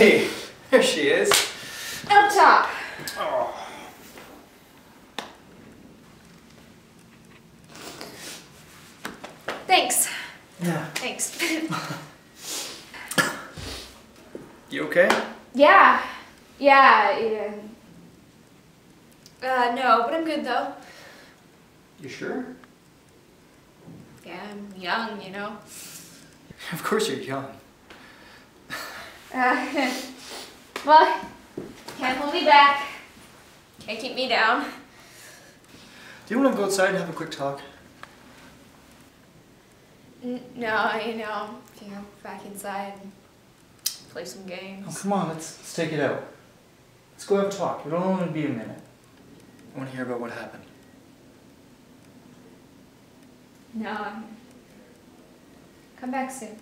Hey, there she is. Up top. Oh. Thanks. Yeah. Thanks. You okay? Yeah. No, but I'm good though. You sure? Yeah, I'm young, you know. Of course you're young. Well, can't hold me back. Can't keep me down. Do you want to go outside and have a quick talk? No, if you go back inside and play some games. Oh, come on, let's take it out. Let's go have a talk. It'll only be a minute. I want to hear about what happened. No, come back soon.